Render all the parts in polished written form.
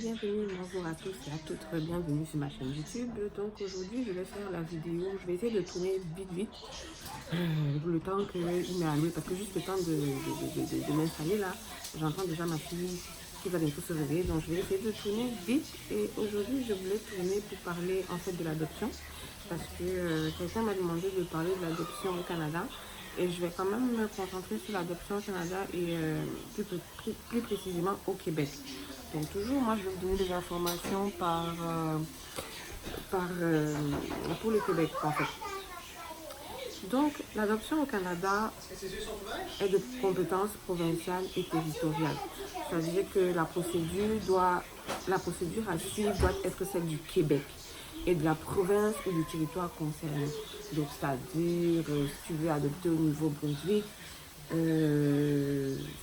bienvenue, bonjour à tous et à toutes, bienvenue sur ma chaîne YouTube. Donc aujourd'hui je vais faire la vidéo, je vais essayer de tourner vite, le temps qu'il m'est alloué, parce que juste le temps de m'installer là, j'entends déjà ma fille qui va bientôt se réveiller, donc je vais essayer de tourner vite. Et aujourd'hui je voulais tourner pour parler en fait de l'adoption, parce que quelqu'un m'a demandé de parler de l'adoption au Canada. Et je vais quand même me concentrer sur l'adoption au Canada et plus précisément au Québec. Donc toujours, moi, je vais vous donner des informations pour le Québec, en fait. Donc, l'adoption au Canada est de compétence provinciale et territoriale. Ça veut dire que la procédure à suivre doit être celle du Québec et de la province ou du territoire concerné. Donc, c'est-à-dire, si tu veux adopter au Nouveau-Brunswick,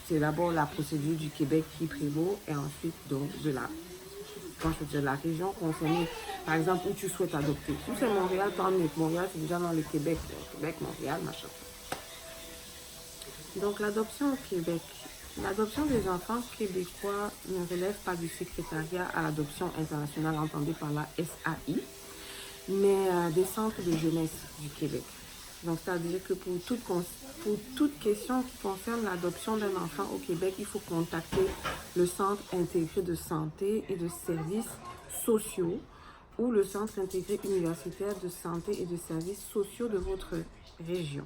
c'est d'abord la procédure du Québec qui prévaut et ensuite, donc, quand je veux dire la région concernée, par exemple, où tu souhaites adopter. Si c'est Montréal, tant mieux. Montréal, c'est déjà dans le Québec. Québec, Montréal, machin. Donc, l'adoption au Québec. L'adoption des enfants québécois ne relève pas du secrétariat à l'adoption internationale entendue par la SAI, mais des centres de jeunesse du Québec. Donc, c'est-à-dire que pour toute question qui concerne l'adoption d'un enfant au Québec, il faut contacter le Centre intégré de santé et de services sociaux ou le Centre intégré universitaire de santé et de services sociaux de votre région.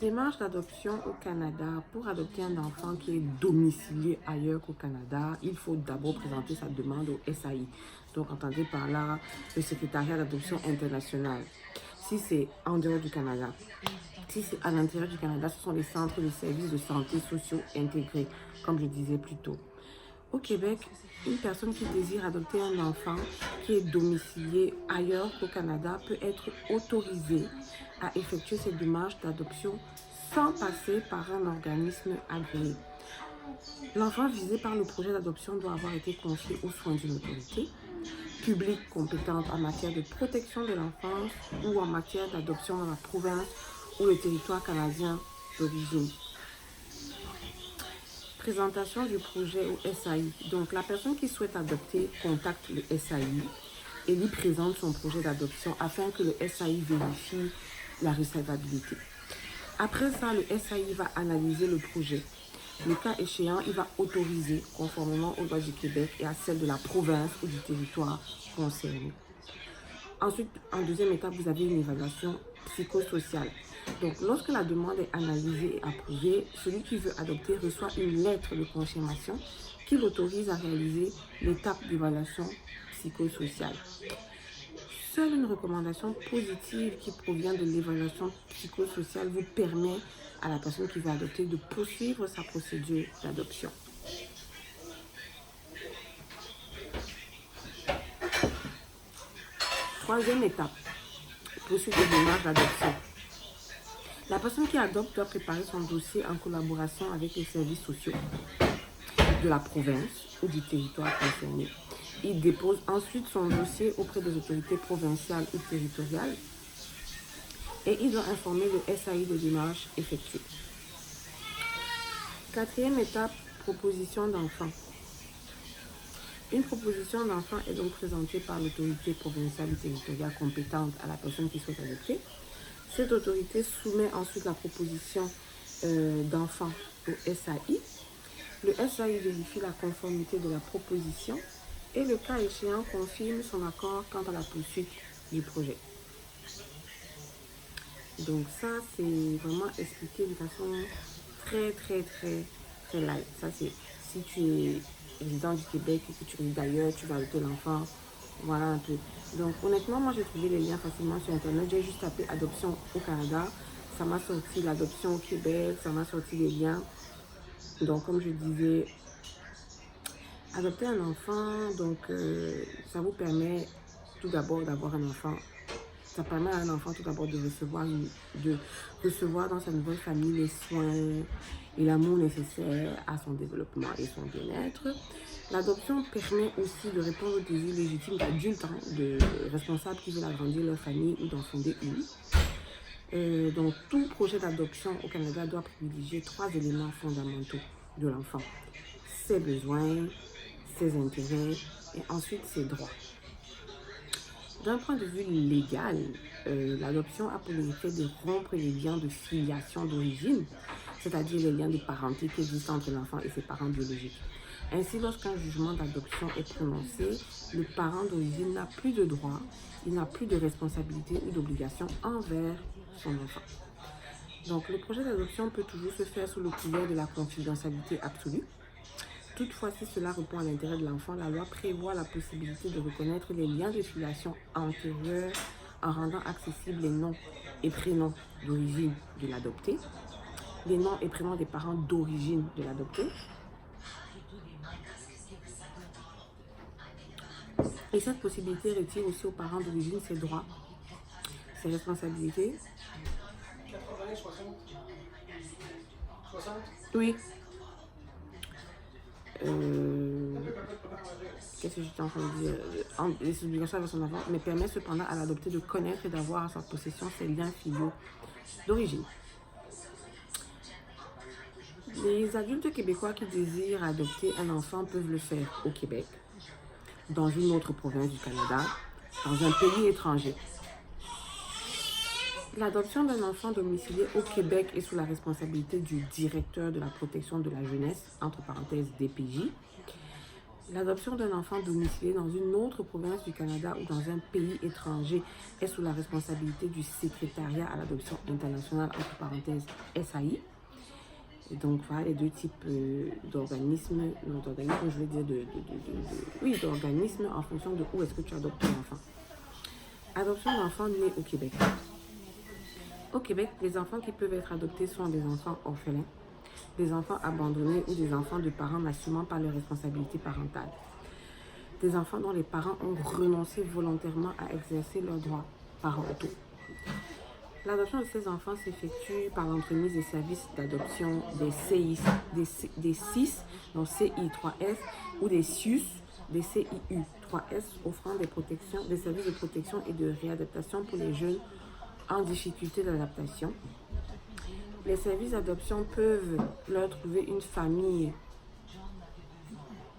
Démarche d'adoption au Canada. Pour adopter un enfant qui est domicilié ailleurs qu'au Canada, il faut d'abord présenter sa demande au SAI. Donc, entendez par là le secrétariat d'adoption internationale. Si c'est en dehors du Canada, si c'est à l'intérieur du Canada, ce sont les centres de services de santé sociaux intégrés, comme je disais plus tôt. Au Québec, une personne qui désire adopter un enfant qui est domicilié ailleurs qu'au Canada peut être autorisée à effectuer cette démarche d'adoption sans passer par un organisme agréé. L'enfant visé par le projet d'adoption doit avoir été confié aux soins d'une autorité publique compétente en matière de protection de l'enfance ou en matière d'adoption dans la province ou le territoire canadien d'origine. Présentation du projet au SAI. Donc, la personne qui souhaite adopter contacte le SAI et lui présente son projet d'adoption afin que le SAI vérifie la recevabilité. Après ça, le SAI va analyser le projet. Le cas échéant, il va autoriser, conformément aux lois du Québec et à celles de la province ou du territoire concerné. Ensuite, en deuxième étape, vous avez une évaluation psychosociale. Donc, lorsque la demande est analysée et approuvée, celui qui veut adopter reçoit une lettre de confirmation qui l'autorise à réaliser l'étape d'évaluation psychosociale. Seule une recommandation positive qui provient de l'évaluation psychosociale vous permet à la personne qui veut adopter de poursuivre sa procédure d'adoption. Troisième étape, poursuite des démarches d'adoption. La personne qui adopte doit préparer son dossier en collaboration avec les services sociaux de la province ou du territoire concerné. Il dépose ensuite son dossier auprès des autorités provinciales ou territoriales et il doit informer le SAI des démarches effectuées. Quatrième étape, proposition d'enfant. Une proposition d'enfant est donc présentée par l'autorité provinciale ou territoriale compétente à la personne qui souhaite adopter. Cette autorité soumet ensuite la proposition d'enfant au SAI. Le SAI vérifie la conformité de la proposition et le cas échéant confirme son accord quant à la poursuite du projet. Donc ça, c'est vraiment expliqué de façon très light. Ça, c'est si tu es résident du Québec et que tu résides d'ailleurs, tu vas adopter l'enfant. Voilà un peu. Donc honnêtement, moi j'ai trouvé les liens facilement sur internet. J'ai juste tapé adoption au Canada. Ça m'a sorti l'adoption au Québec. Ça m'a sorti les liens. Donc comme je disais, adopter un enfant, donc ça vous permet tout d'abord d'avoir un enfant. Ça permet à un enfant tout d'abord de recevoir dans sa nouvelle famille les soins et l'amour nécessaire à son développement et son bien-être. L'adoption permet aussi de répondre aux désirs légitimes d'adultes, de responsables qui veulent agrandir leur famille ou d'en fonder une. Donc tout projet d'adoption au Canada doit privilégier 3 éléments fondamentaux de l'enfant. Ses besoins, ses intérêts et ensuite ses droits. D'un point de vue légal, l'adoption a pour effet de rompre les liens de filiation d'origine, c'est-à-dire les liens de parenté qui existent entre l'enfant et ses parents biologiques. Ainsi, lorsqu'un jugement d'adoption est prononcé, le parent d'origine n'a plus de droits, il n'a plus de responsabilité ou d'obligation envers son enfant. Donc, le projet d'adoption peut toujours se faire sous le couvert de la confidentialité absolue. Toutefois, si cela répond à l'intérêt de l'enfant, la loi prévoit la possibilité de reconnaître les liens de filiation antérieurs en rendant accessibles les noms et prénoms d'origine de l'adopté, les noms et prénoms des parents d'origine de l'adopté, et cette possibilité retire aussi aux parents d'origine ses droits, ses responsabilités. 80, 60. 60. Oui. Qu'est-ce que j'étais en train de dire? Les obligations avec son enfant, mais permet cependant à l'adopté de connaître et d'avoir à sa possession ses liens filiaux d'origine. Les adultes québécois qui désirent adopter un enfant peuvent le faire au Québec, dans une autre province du Canada, dans un pays étranger. L'adoption d'un enfant domicilié au Québec est sous la responsabilité du directeur de la protection de la jeunesse, entre parenthèses DPJ. L'adoption d'un enfant domicilié dans une autre province du Canada ou dans un pays étranger est sous la responsabilité du secrétariat à l'adoption internationale, entre parenthèses SAI. Et donc voilà les deux types d'organismes, d'organismes en fonction de où est-ce que tu adoptes ton enfant. Adoption d'enfants nés au Québec. Au Québec, les enfants qui peuvent être adoptés sont des enfants orphelins, des enfants abandonnés ou des enfants de parents n'assumant pas leurs responsabilités parentales. Des enfants dont les parents ont renoncé volontairement à exercer leurs droits parentaux. L'adoption de ces enfants s'effectue par l'entremise des services d'adoption des CIS, des CIS, donc CI3S, ou des CIUS, des CIU3S, offrant des services de protection et de réadaptation pour les jeunes en difficulté d'adaptation. Les services d'adoption peuvent leur trouver une famille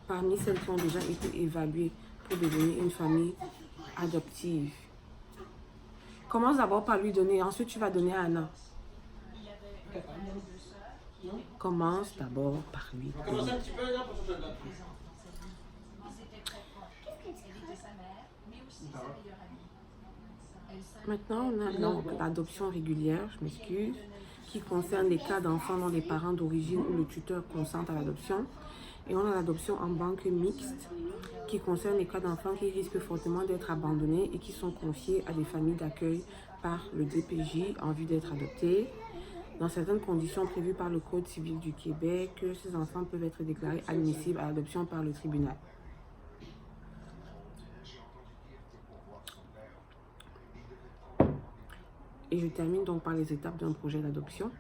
parmi celles qui ont déjà été évaluées pour devenir une famille adoptive. Commence d'abord par lui donner, ensuite tu vas donner à Anna. Commence d'abord par lui donner. Maintenant, on a l'adoption régulière, je m'excuse, qui concerne les cas d'enfants dont les parents d'origine ou le tuteur consentent à l'adoption. Et on a l'adoption en banque mixte, qui concerne les cas d'enfants qui risquent fortement d'être abandonnés et qui sont confiés à des familles d'accueil par le DPJ en vue d'être adoptés. Dans certaines conditions prévues par le Code civil du Québec, ces enfants peuvent être déclarés admissibles à l'adoption par le tribunal. Et je termine donc par les étapes d'un projet d'adoption.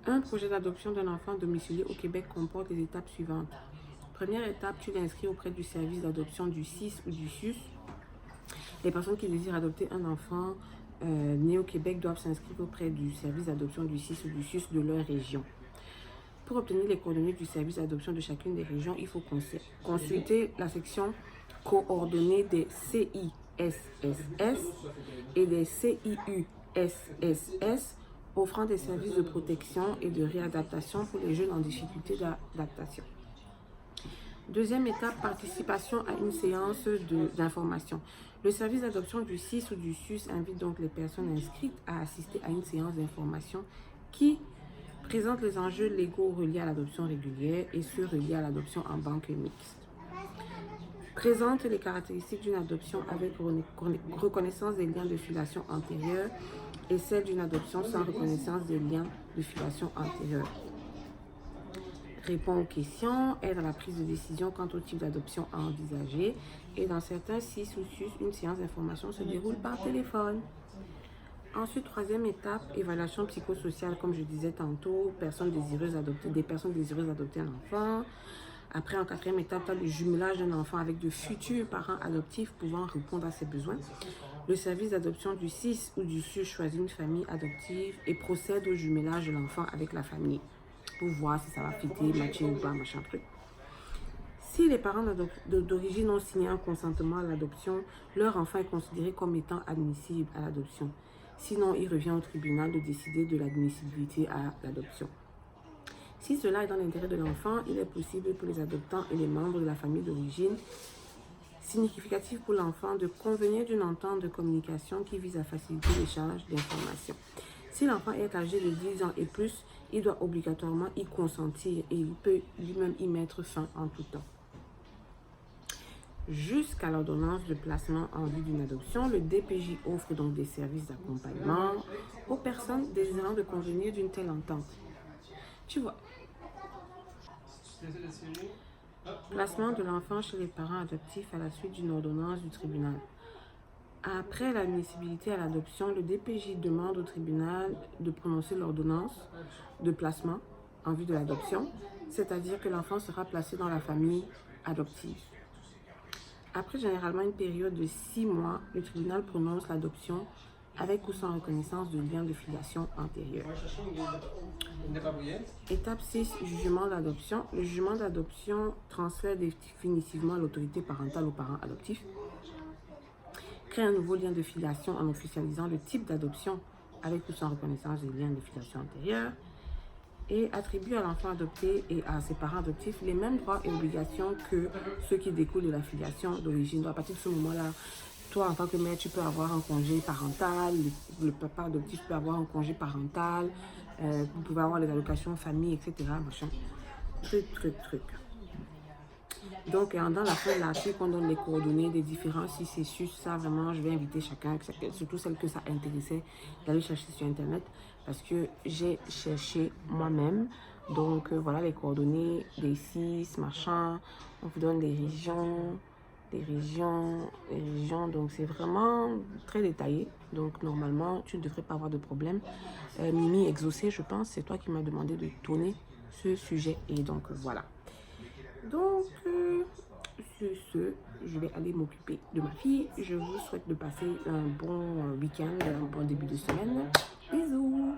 Un projet d'adoption d'un enfant domicilié au Québec comporte les étapes suivantes. Première étape, tu l'inscris auprès du service d'adoption du CIS ou du CIUS. Les personnes qui désirent adopter un enfant né au Québec doivent s'inscrire auprès du service d'adoption du CIS ou du CIUS de leur région. Pour obtenir les coordonnées du service d'adoption de chacune des régions, il faut consulter la section coordonnées des CISSS et des CIUSSS offrant des services de protection et de réadaptation pour les jeunes en difficulté d'adaptation. Deuxième étape, participation à une séance d'information. Le service d'adoption du CIS ou du CIUS invite donc les personnes inscrites à assister à une séance d'information qui présente les enjeux légaux reliés à l'adoption régulière et ceux reliés à l'adoption en banque mixte. Présente les caractéristiques d'une adoption avec reconnaissance des liens de filiation antérieurs et celle d'une adoption sans reconnaissance des liens de filiation antérieurs. Répond aux questions, aide à la prise de décision quant au type d'adoption à envisager et dans certains CIS ou CIUS, une séance d'information se déroule par téléphone. Ensuite, troisième étape, évaluation psychosociale, comme je disais tantôt, des personnes désireuses d'adopter un enfant. Après, en quatrième étape, tu as le jumelage d'un enfant avec de futurs parents adoptifs pouvant répondre à ses besoins. Le service d'adoption du CIS ou du CIUS choisit une famille adoptive et procède au jumelage de l'enfant avec la famille pour voir si ça va fitter, matcher ou pas, machin truc. Si les parents d'origine ont signé un consentement à l'adoption, leur enfant est considéré comme étant admissible à l'adoption. Sinon, il revient au tribunal de décider de l'admissibilité à l'adoption. Si cela est dans l'intérêt de l'enfant, il est possible pour les adoptants et les membres de la famille d'origine significatif pour l'enfant de convenir d'une entente de communication qui vise à faciliter l'échange d'informations. Si l'enfant est âgé de 10 ans et plus, il doit obligatoirement y consentir et il peut lui-même y mettre fin en tout temps. Jusqu'à l'ordonnance de placement en vue d'une adoption, le DPJ offre donc des services d'accompagnement aux personnes désirant de convenir d'une telle entente. Tu vois, placement de l'enfant chez les parents adoptifs à la suite d'une ordonnance du tribunal. Après l'admissibilité à l'adoption, le DPJ demande au tribunal de prononcer l'ordonnance de placement en vue de l'adoption, c'est-à-dire que l'enfant sera placé dans la famille adoptive. Après généralement une période de 6 mois, le tribunal prononce l'adoption avec ou sans reconnaissance de lien de filiation antérieur. Étape 6, jugement d'adoption. Le jugement d'adoption transfère définitivement l'autorité parentale aux parents adoptifs, crée un nouveau lien de filiation en officialisant le type d'adoption avec ou sans reconnaissance des liens de filiation antérieurs et attribue à l'enfant adopté et à ses parents adoptifs les mêmes droits et obligations que ceux qui découlent de la filiation d'origine. Donc, à partir de ce moment-là, toi, en tant que mère, tu peux avoir un congé parental, le papa adoptif peut avoir un congé parental, vous pouvez avoir les allocations famille, etc. Machin. Truc. Donc, dans la fin de l'article, on donne les coordonnées des différents CCSUS. Ça, vraiment, je vais inviter chacun, surtout celles que ça intéressait, d'aller chercher sur Internet parce que j'ai cherché moi-même. Donc, voilà les coordonnées des CIS, machin. On vous donne des régions. Donc c'est vraiment très détaillé. Donc normalement, tu ne devrais pas avoir de problème. Mimi Exaucé, je pense, c'est toi qui m'as demandé de tourner ce sujet. Et donc voilà. Donc, sur ce, je vais aller m'occuper de ma fille. Je vous souhaite de passer un bon week-end, un bon début de semaine. Bisous!